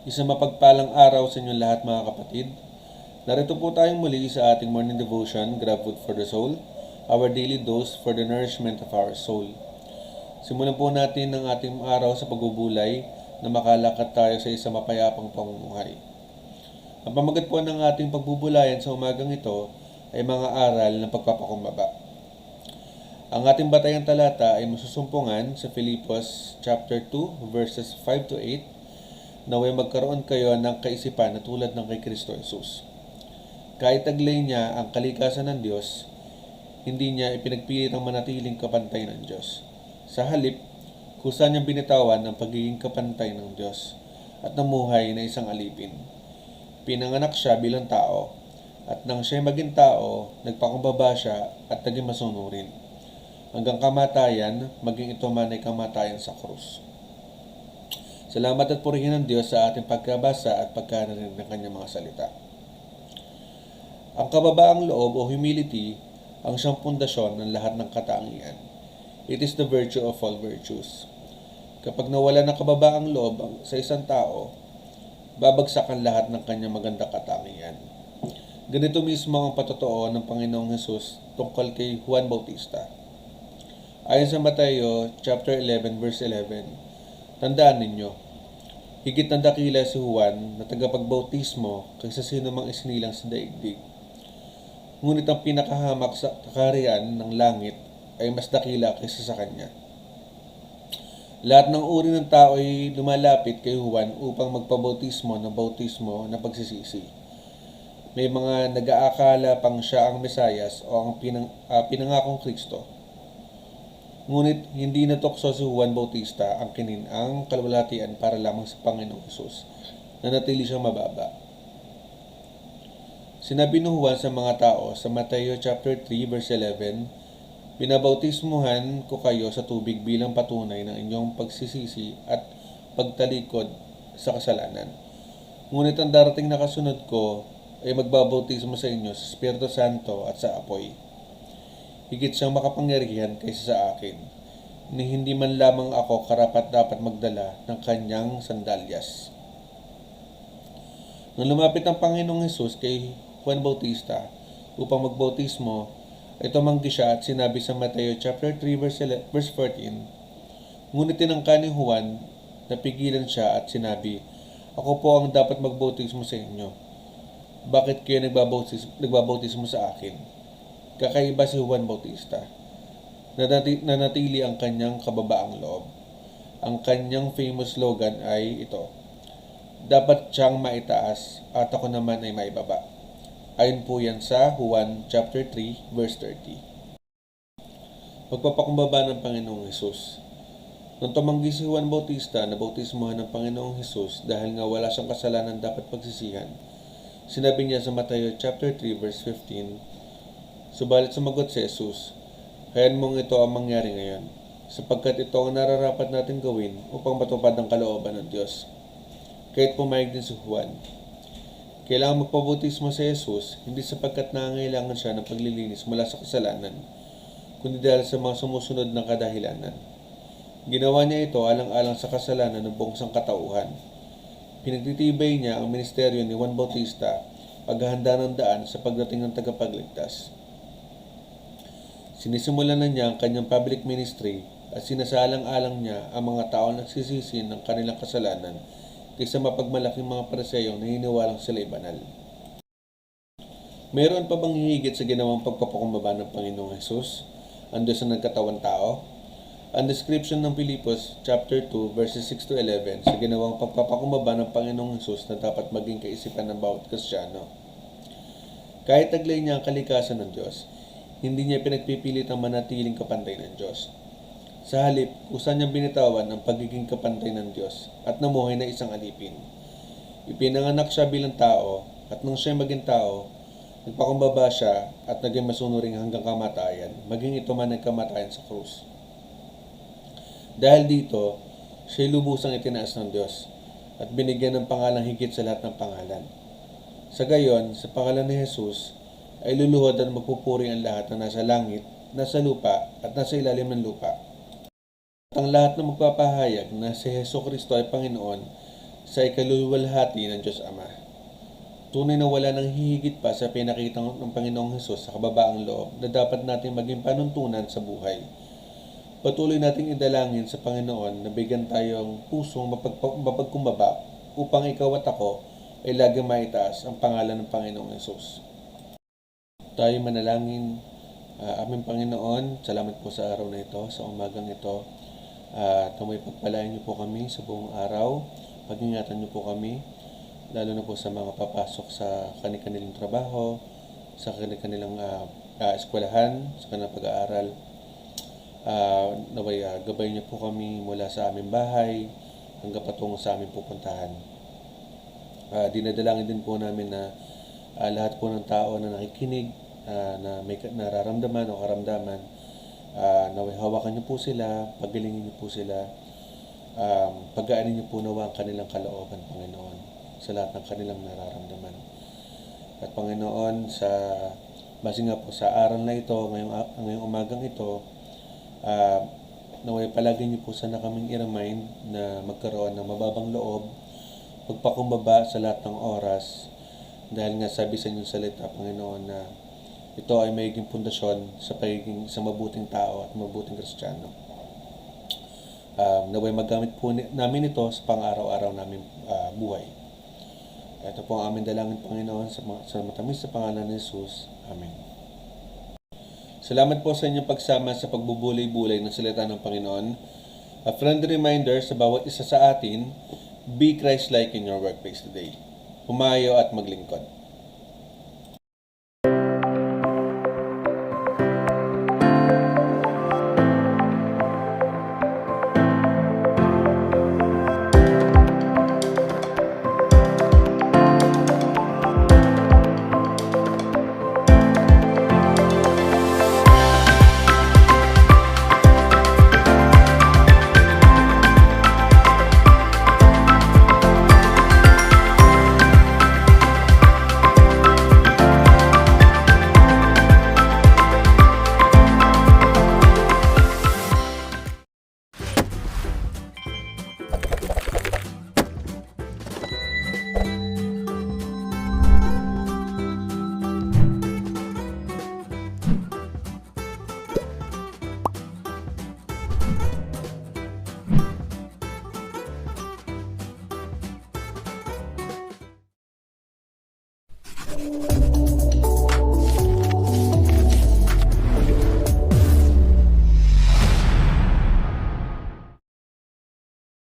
Isang mapagpalang araw sa inyong lahat mga kapatid. Narito po tayong muli sa ating morning devotion, Grab Food for the Soul, our daily dose for the nourishment of our soul. Simulan po natin ang ating araw sa pagbubulay na makalakad tayo sa isang mapayapang pamumuhay. Ang pamagat po ng ating pagbubulayan sa umagang ito ay mga aral ng pagpapakumbaba. Ang ating batayang talata ay masusumpungan sa Filipos chapter 2 verses 5 to 8. Naway magkaroon kayo ng kaisipan na tulad ng kay Kristo Jesus. Kahit taglay niya ang kalikasan ng Diyos, hindi niya ipinagpilit ang manatiling kapantay ng Diyos. Sa halip, kusa niyang binitawan ang pagiging kapantay ng Diyos at namuhay na isang alipin. Pinanganak siya bilang tao, at nang siya'y maging tao, nagpakumbaba siya at naging masunurin. Hanggang kamatayan, maging ito man ay kamatayan sa krus. Salamat at purihin ng Diyos sa ating pagkabasa at pagkarinig ng kanyang mga salita. Ang kababaang loob o humility ang siyang pundasyon ng lahat ng katangian. It is the virtue of all virtues. Kapag nawala ng kababaang loob sa isang tao, babagsak ang lahat ng kanyang magandang katangian. Ganito mismo ang patotoo ng Panginoong Hesus tungkol kay Juan Bautista. Ayon sa Mateo chapter 11 verse 11, tandaan ninyo, Higit na dakila si Juan na tagapagbautismo kaysa sino mang isinilang sa daigdig. Ngunit ang pinakahamak sa kaharian ng langit ay mas dakila kaysa sa kanya. Lahat ng uri ng tao ay lumalapit kay Juan upang magpabautismo ng bautismo na pagsisisi. May mga nag-aakala pang siya ang Mesayas o ang pinangakong Kristo. Ngunit hindi natukso si Juan Bautista ang kininang kalwalhatian para lamang sa Panginoong Hesus na natili siyang mababa. Sinabi ni Juan sa mga tao sa Mateo chapter 3 verse 11, "Binabautismuhan ko kayo sa tubig bilang patunay ng inyong pagsisisi at pagtalikod sa kasalanan. Ngunit ang darating na kasunod ko ay magbabautismo sa inyo sa Espiritu Santo at sa apoy. Higit siyang makapangyarihan kaysa sa akin, ni hindi man lamang ako karapat-dapat magdala ng kanyang sandalyas." Nang lumapit ang Panginoong Hesus kay Juan Bautista upang magbautismo, ay tumanggi siya at sinabi sa Mateo chapter 3 verse 14, "Ngunit tinangka ni Juan, napigilan siya at sinabi, Ako po ang dapat magbautismo sa inyo. Bakit kayo nagbabautismo sa akin?" Kakaiba si Juan Bautista. Nanatili ang kanyang kababaang loob. Ang kanyang famous slogan ay ito, "Dapat siyang maitaas at ako naman ay maibaba." Ayon po yan sa Juan chapter 3 verse 30. Pagpapakumbaba ng Panginoong Hesus. Nang tumanggi si Juan Bautista na bautismuhan ng Panginoong Hesus dahil nga wala siyang kasalanan dapat pagsisihan, sinabi niya sa Mateo chapter 3 verse 15, subalit sumagot si Hesus, "Hayaan mong ito ang mangyari ngayon, sapagkat ito ang nararapat natin gawin upang matupad ang kalooban ng Diyos." Kahit pumayag din si Juan. Kailangan magpabautismo si Jesus hindi sapagkat nangangailangan siya ng paglilinis mula sa kasalanan, kundi dahil sa mga sumusunod na kadahilanan. Ginawa niya ito alang-alang sa kasalanan ng buong sangkatauhan. Pinagtitibay niya ang ministeryo ni Juan Bautista, paghahanda ng daan sa pagdating ng tagapagligtas. Sinisimulan na niya ang kanyang public ministry at sinasalang-alang niya ang mga tao nagsisisi ng kanilang kasalanan kaysa mapagmalaking mga pariseyong naniniwalang sila'y banal. Mayroon pa bang hihigit sa ginawang pagpapakumbaba ng Panginoong Hesus, ang Diyos na nagkatawang tao? Ang description ng Pilipos chapter 2 verses 6 to 11 sa ginawang pagpapakumbaba ng Panginoong Hesus na dapat maging kaisipan ng bawat Kristiyano. Kahit taglay niya ang kalikasan ng Diyos, hindi niya pinagpipilit ang manatiling kapantay ng Diyos. Sa halip, kusa niyang binitawan ang pagiging kapantay ng Diyos at namuhay na isang alipin. Ipinanganak siya bilang tao at nang siya maging tao, nagpakumbaba siya at naging masunuring hanggang kamatayan, maging ito man ay kamatayan sa krus. Dahil dito, siya'y lubusang itinaas ng Diyos at binigyan ng pangalang higit sa lahat ng pangalan. Sa gayon, sa pangalan ni Jesus, ay luluhod at magpupuri ang lahat na nasa langit, nasa lupa at nasa ilalim ng lupa. At ang lahat na magpapahayag na si Jesucristo ay Panginoon sa ikaluluwalhati ng Diyos Ama. Tunay na wala nang hihigit pa sa pinakita ng Panginoong Hesus sa kababaang loob na dapat nating maging panuntunan sa buhay. Patuloy nating idalangin sa Panginoon na bigyan tayong pusong mapagkumbaba upang ikaw at ako ay laging maitaas ang pangalan ng Panginoong Hesus. Tayo manalangin. Aming Panginoon, salamat po sa araw na ito, sa umagang ito. Tumay pagpalain niyo po kami sa buong araw. Pag-ingatan niyo po kami, lalo na po sa mga papasok sa kanilang trabaho, sa kanilang eskwelahan, sa kanilang pag-aaral. Naway gabay niyo po kami mula sa aming bahay hanggang patungo sa aming pupuntahan. Dinadalangin din po namin na lahat po ng tao na nakikinig, na may nararamdaman o karamdaman, naway hawakan niyo po sila, pagalingin niyo po sila, pagaanin niyo po nawa ang kanilang kalooban, Panginoon, sa lahat ng kanilang nararamdaman. At Panginoon, base nga po sa aral na ito, ngayong umagang ito, naway palagi niyo po sana kaming i-remind na magkaroon ng mababang loob, magpakumbaba sa lahat ng oras, dahil nga sabi sa inyong salita, Panginoon, na ito ay magiging pundasyon sa pagiging isang mabuting tao at mabuting Kristiyano. Naway magamit po namin ito sa pang-araw-araw namin buhay. Ito po ang aming dalangin, Panginoon, sa matamis sa pangalan ni Jesus. Amen. Salamat po sa inyong pagsama sa pagbubulay-bulay ng salita ng Panginoon. A friendly reminder sa bawat isa sa atin, be Christ-like in your workplace today. Humayo at maglingkod.